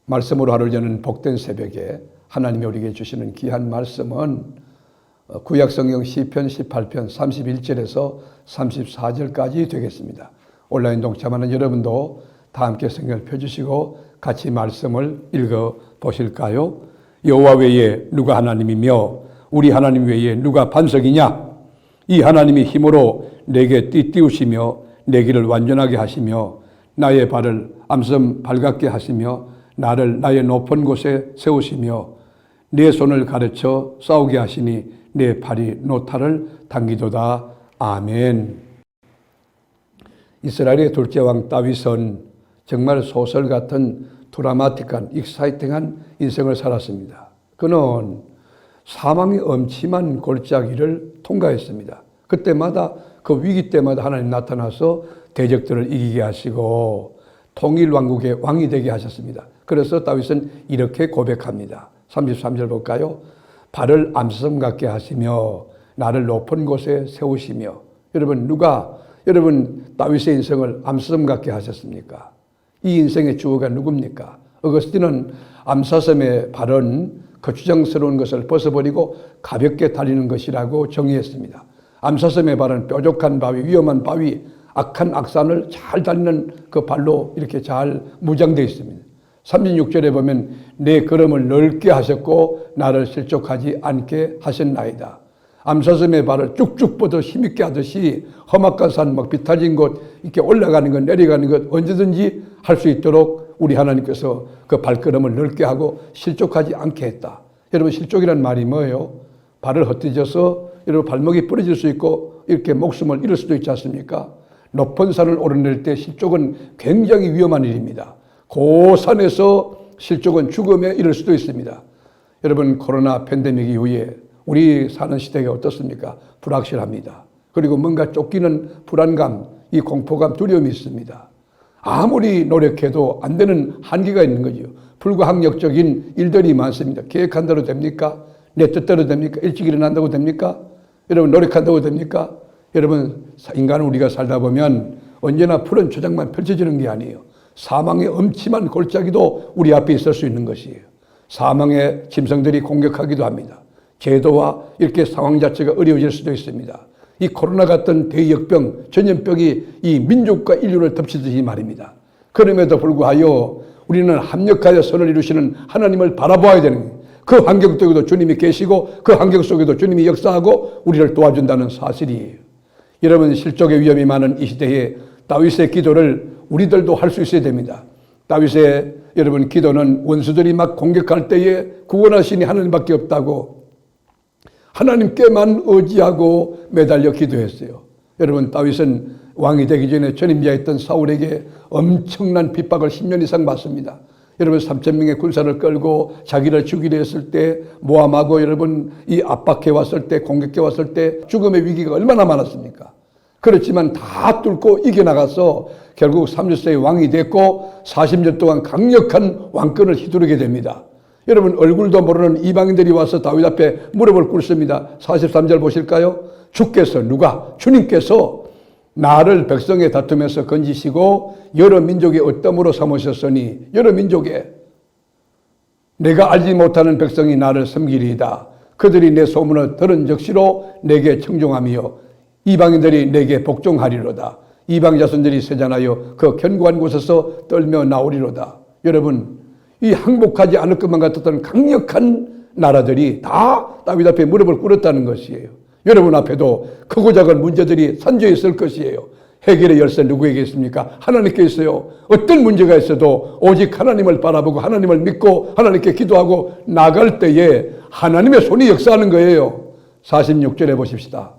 말씀으로 하루를 여는 복된 새벽에 하나님이 우리에게 주시는 귀한 말씀은 구약성경 시편 18편 31절에서 34절까지 되겠습니다. 온라인 동참하는 여러분도 다 함께 성경을 펴주시고 같이 말씀을 읽어보실까요? 여호와 외에 누가 하나님이며 우리 하나님 외에 누가 반석이냐? 이 하나님이 힘으로 내게 띠띠우시며 내 길을 완전하게 하시며 나의 발을 암섬 밝게 하시며 나를 나의 높은 곳에 세우시며 내 손을 가르쳐 싸우게 하시니 내 팔이 노타를 당기도다. 아멘. 이스라엘의 둘째 왕 다윗은 정말 소설 같은 드라마틱한 익사이팅한 인생을 살았습니다. 그는 사망의 엄침한 골짜기를 통과했습니다. 그때마다 그 위기 때마다 하나님 나타나서 대적들을 이기게 하시고 통일 왕국의 왕이 되게 하셨습니다. 그래서 다윗은 이렇게 고백합니다. 33절 볼까요? 발을 암섬 같게 하시며 나를 높은 곳에 세우시며. 여러분 다윗의 인생을 암섬 같게 하셨습니까? 이 인생의 주어가 누굽니까? 어거스틴은 암사섬의 발은 거추장스러운 것을 벗어버리고 가볍게 달리는 것이라고 정의했습니다. 암사섬의 발은 뾰족한 바위, 위험한 바위, 악한 악산을 잘 달리는 그 발로 이렇게 잘 무장되어 있습니다. 36절에 보면 내 걸음을 넓게 하셨고 나를 실족하지 않게 하셨나이다. 암사섬의 발을 쭉쭉 뻗어 힘있게 하듯이 험악한 산, 비탈진 곳, 이렇게 올라가는 것, 내려가는 것 언제든지 할 수 있도록 우리 하나님께서 그 발걸음을 넓게 하고 실족하지 않게 했다. 여러분, 실족이란 말이 뭐예요? 발을 헛디뎌서 여러분 발목이 부러질 수 있고 이렇게 목숨을 잃을 수도 있지 않습니까? 높은 산을 오르낼 때 실족은 굉장히 위험한 일입니다. 고산에서 실족은 죽음에 이를 수도 있습니다. 여러분, 코로나 팬데믹 이후에 우리 사는 시대가 어떻습니까? 불확실합니다. 그리고 뭔가 쫓기는 불안감, 이 공포감, 두려움이 있습니다. 아무리 노력해도 안 되는 한계가 있는 거죠. 불가항력적인 일들이 많습니다. 계획한 대로 됩니까? 내 뜻대로 됩니까? 일찍 일어난다고 됩니까? 여러분, 노력한다고 됩니까? 여러분, 인간은 우리가 살다 보면 언제나 푸른 초장만 펼쳐지는 게 아니에요. 사망의 엄침한 골짜기도 우리 앞에 있을 수 있는 것이에요. 사망의 짐승들이 공격하기도 합니다. 제도와 이렇게 상황 자체가 어려워질 수도 있습니다. 이 코로나 같은 대역병, 전염병이 이 민족과 인류를 덮치듯이 말입니다. 그럼에도 불구하여 우리는 합력하여 선을 이루시는 하나님을 바라보아야 되는 거예요. 그 환경 속에도 주님이 계시고 그 환경 속에도 주님이 역사하고 우리를 도와준다는 사실이에요. 여러분, 실족의 위험이 많은 이 시대에 다윗의 기도를 우리들도 할 수 있어야 됩니다. 다윗의 여러분 기도는 원수들이 막 공격할 때에 구원하시니 하나님밖에 없다고 하나님께만 의지하고 매달려 기도했어요. 여러분, 다윗은 왕이 되기 전에 전임자였던 사울에게 엄청난 핍박을 10년 이상 받습니다. 여러분, 3,000명의 군사를 끌고 자기를 죽이려 했을 때, 모함하고 여러분 이 압박해 왔을 때, 공격해 왔을 때 죽음의 위기가 얼마나 많았습니까? 그렇지만 다 뚫고 이겨나가서 결국 30세의 왕이 됐고 40년 동안 강력한 왕권을 휘두르게 됩니다. 여러분, 얼굴도 모르는 이방인들이 와서 다윗 앞에 무릎을 꿇습니다. 43절 보실까요? 주님께서 나를 백성의 다툼에서 건지시고 여러 민족의 어떠므로 삼으셨으니 여러 민족에 내가 알지 못하는 백성이 나를 섬기리이다. 그들이 내 소문을 들은 적시로 내게 청종하며 이방인들이 내게 복종하리로다. 이방 자손들이 세잔하여 그 견고한 곳에서 떨며 나오리로다. 여러분, 이 항복하지 않을 것만 같았던 강력한 나라들이 다 다윗 앞에 무릎을 꿇었다는 것이에요. 여러분 앞에도 크고 작은 문제들이 산주해 있을 것이에요. 해결의 열쇠 누구에게 있습니까? 하나님께 있어요. 어떤 문제가 있어도 오직 하나님을 바라보고 하나님을 믿고 하나님께 기도하고 나갈 때에 하나님의 손이 역사하는 거예요. 46절에 보십시다.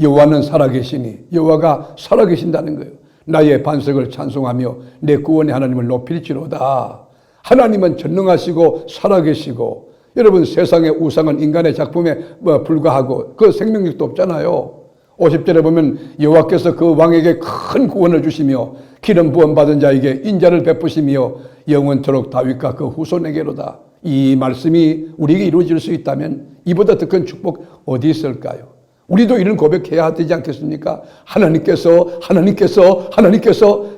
여호와는 살아계시니, 여호와가 살아계신다는 거예요. 나의 반석을 찬송하며 내 구원의 하나님을 높일지로다. 하나님은 전능하시고 살아계시고, 여러분 세상의 우상은 인간의 작품에 불과하고 그 생명력도 없잖아요. 50절에 보면 여호와께서 그 왕에게 큰 구원을 주시며 기름 부음 받은 자에게 인자를 베푸시며 영원토록 다윗과 그 후손에게로다. 이 말씀이 우리에게 이루어질 수 있다면 이보다 더 큰 축복 어디 있을까요? 우리도 이런 고백해야 되지 않겠습니까? 하나님께서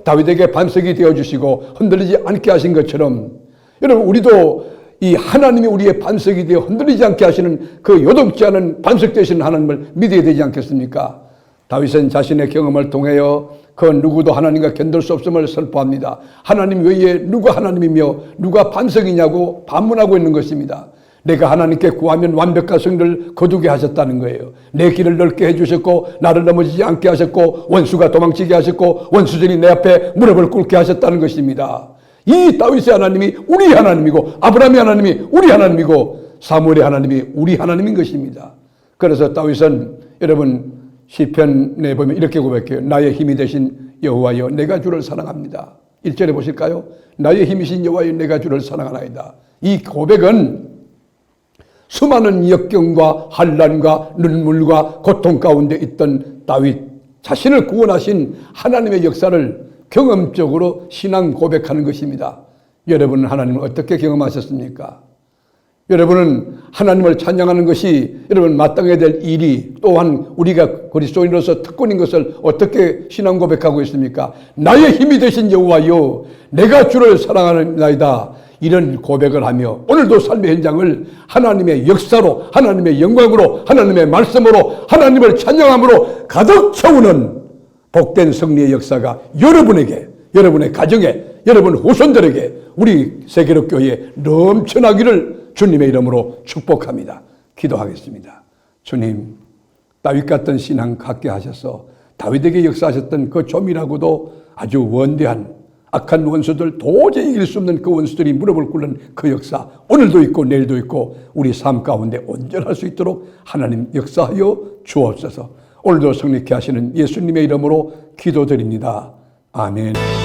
다윗에게 반석이 되어주시고 흔들리지 않게 하신 것처럼 여러분 우리도 이 하나님이 우리의 반석이 되어 흔들리지 않게 하시는 그 요동치 않은 반석 되시는 하나님을 믿어야 되지 않겠습니까? 다윗은 자신의 경험을 통하여 그 누구도 하나님과 견딜 수 없음을 선포합니다. 하나님 외에 누가 하나님이며 누가 반석이냐고 반문하고 있는 것입니다. 내가 하나님께 구하면 완벽한 승리를 거두게 하셨다는 거예요. 내 길을 넓게 해주셨고 나를 넘어지지 않게 하셨고 원수가 도망치게 하셨고 원수들이 내 앞에 무릎을 꿇게 하셨다는 것입니다. 이 다윗의 하나님이 우리 하나님이고 아브라함의 하나님이 우리 하나님이고 사무엘의 하나님이 우리 하나님인 것입니다. 그래서 다윗은 여러분 시편에 보면 이렇게 고백해요. 나의 힘이 되신 여호와여 내가 주를 사랑합니다. 1절에 보실까요? 나의 힘이신 여호와여 내가 주를 사랑하나이다. 이 고백은 수많은 역경과 환난과 눈물과 고통 가운데 있던 다윗 자신을 구원하신 하나님의 역사를 경험적으로 신앙 고백하는 것입니다. 여러분은 하나님을 어떻게 경험하셨습니까? 여러분은 하나님을 찬양하는 것이 여러분 마땅해야 될 일이 또한 우리가 그리스도인으로서 특권인 것을 어떻게 신앙 고백하고 있습니까? 나의 힘이 되신 여호와여 내가 주를 사랑하나이다. 이런 고백을 하며 오늘도 삶의 현장을 하나님의 역사로 하나님의 영광으로 하나님의 말씀으로 하나님을 찬양함으로 가득 채우는 복된 승리의 역사가 여러분에게 여러분의 가정에 여러분 후손들에게 우리 세계로 교회에 넘쳐나기를 주님의 이름으로 축복합니다. 기도하겠습니다. 주님 다윗 같은 신앙 갖게 하셔서 다윗에게 역사하셨던 그 좀이라고도 아주 원대한 악한 원수들 도저히 이길 수 없는 그 원수들이 무릎을 꿇는 그 역사 오늘도 있고 내일도 있고 우리 삶 가운데 온전할 수 있도록 하나님 역사하여 주옵소서. 오늘도 성립케 하시는 예수님의 이름으로 기도드립니다. 아멘.